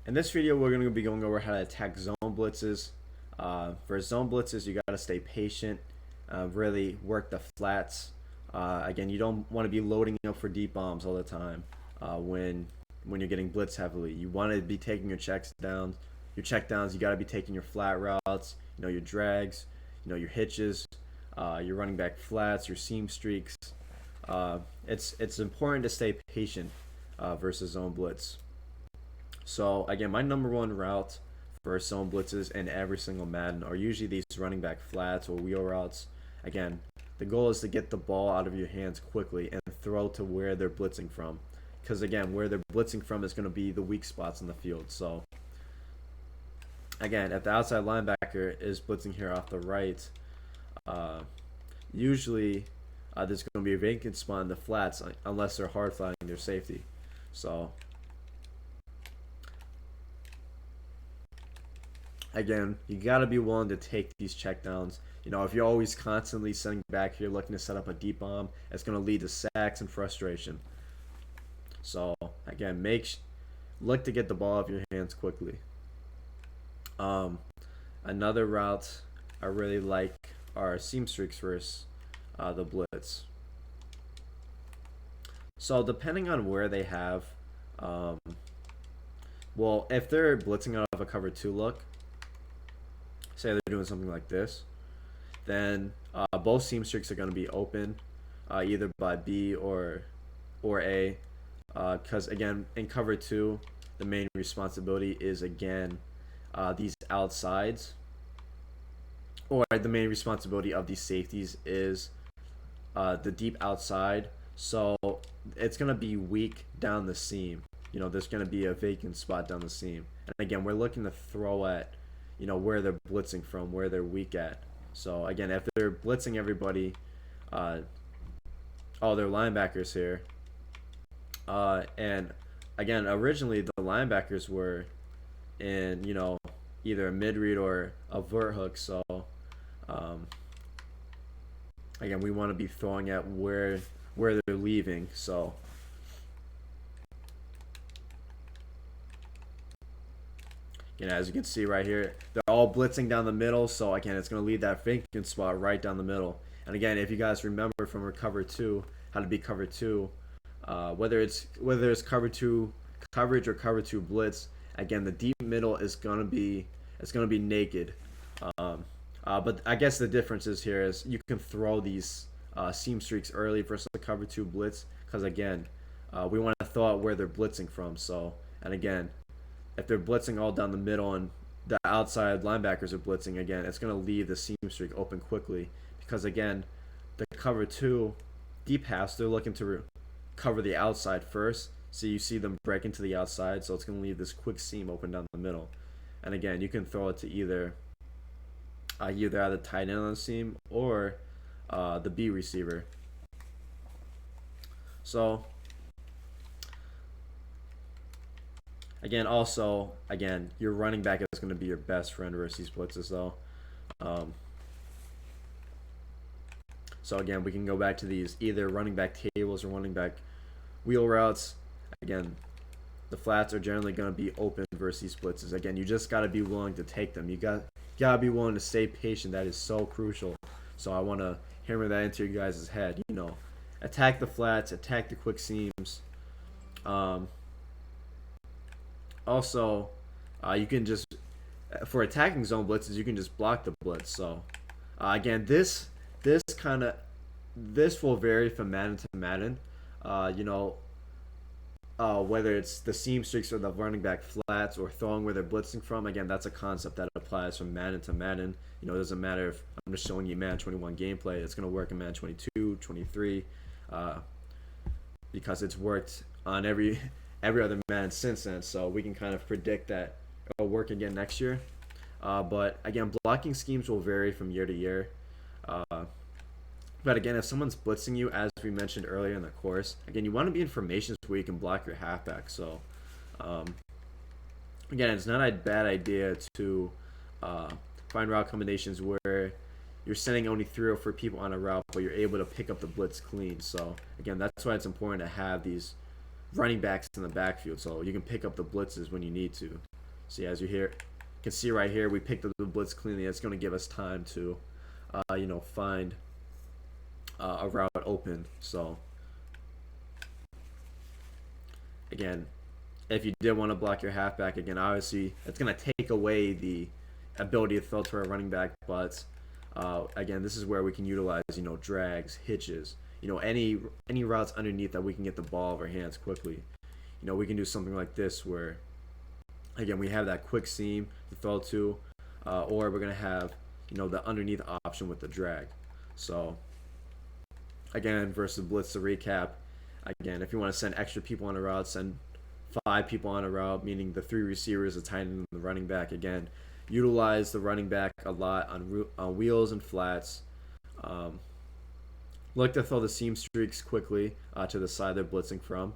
In this video, we're going to be going over how to attack zone blitzes. For zone blitzes, you got to stay patient, really work the flats. Again, you don't want to be loading up for deep bombs all the time when you're getting blitzed heavily. You want to be taking your checks down, your check downs. You got to be taking your flat routes, your drags, your hitches, your running back flats, your seam streaks. It's important to stay patient versus zone blitz. So again, my number one route for zone blitzes in every single Madden are usually these running back flats or wheel routes. Again, the goal is to get the ball out of your hands quickly and throw to where they're blitzing from. Because again, where they're blitzing from is going to be the weak spots in the field. So again, if the outside linebacker is blitzing here off the right, usually there's going to be a vacant spot in the flats unless they're hard flatting their safety. So again, you got to be willing to take these checkdowns. If you're always constantly sending back here looking to set up a deep bomb, it's going to lead to sacks and frustration. So again, look to get the ball off your hands quickly. Another route I really like are seam streaks versus the blitz. So depending on where they have, well, if they're blitzing out of a cover 2 look, say they're doing something like this, then both seam streaks are going to be open, either by B or A, because again, in cover 2, the main responsibility is again these outsides, or the main responsibility of these safeties is the deep outside. So it's going to be weak down the seam. There's going to be a vacant spot down the seam, and again, we're looking to throw at where they're blitzing from, where they're weak at. So again, if they're blitzing everybody, all their linebackers here, and again, originally the linebackers were in either a mid read or a vert hook. So again, we want to be throwing at where they're leaving. So as you can see right here, they're all blitzing down the middle. So again, it's going to leave that vacant spot right down the middle. And again, if you guys remember from cover 2, how to be cover 2, whether it's cover 2 coverage or cover 2 blitz, again, the deep middle is going to be naked. But I guess the difference is here is you can throw these seam streaks early versus the cover 2 blitz, because again, we want to throw out where they're blitzing from. So, and again, if they're blitzing all down the middle and the outside linebackers are blitzing, again, it's going to leave the seam streak open quickly, because again, the cover 2 deep halves, they're looking to cover the outside first. So you see them break into the outside, so it's going to leave this quick seam open down the middle. And again, you can throw it to either at the tight end on the seam or the B receiver. So again, your running back is going to be your best friend versus these blitzes, though. So again, we can go back to these either running back tables or running back wheel routes. Again, the flats are generally going to be open versus these blitzes. Again, you just got to be willing to take them. You got to be willing to stay patient. That is so crucial. So I want to hammer that into your guys' head. Attack the flats, attack the quick seams. Also, you can just, for attacking zone blitzes, you can just block the blitz. So again, this will vary from Madden to Madden. Whether it's the seam streaks or the running back flats or throwing where they're blitzing from, again, that's a concept that applies from Madden to Madden. It doesn't matter if I'm just showing you Madden 21 gameplay. It's going to work in Madden 22, 23, because it's worked on every other Madden since then. So we can kind of predict that it'll work again next year. But again, blocking schemes will vary from year to year. But again, if someone's blitzing you, as we mentioned earlier in the course, again, you want to be in formations where you can block your halfback. So, again, it's not a bad idea to find route combinations where you're sending only 3 or 4 people on a route, but you're able to pick up the blitz clean. So, again, that's why it's important to have these running backs in the backfield, so you can pick up the blitzes when you need to. See, as you can see right here, we picked up the blitz cleanly. It's going to give us time to, find a route open. So again, if you did want to block your halfback, again, obviously it's going to take away the ability to throw to our running back, but again, this is where we can utilize, drags, hitches, any routes underneath that we can get the ball of our hands quickly. We can do something like this where, again, we have that quick seam to throw to, or we're going to have, the underneath option with the drag. So again, versus blitz, to recap, again, if you want to send extra people on a route, send 5 people on a route, meaning the 3 receivers, the tight end, and the running back. Again, utilize the running back a lot on wheels and flats. Look to throw the seam streaks quickly to the side they're blitzing from.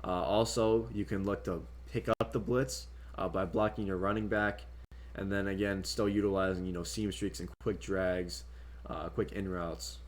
Also, you can look to pick up the blitz by blocking your running back, and then again, still utilizing seam streaks and quick drags, quick in routes.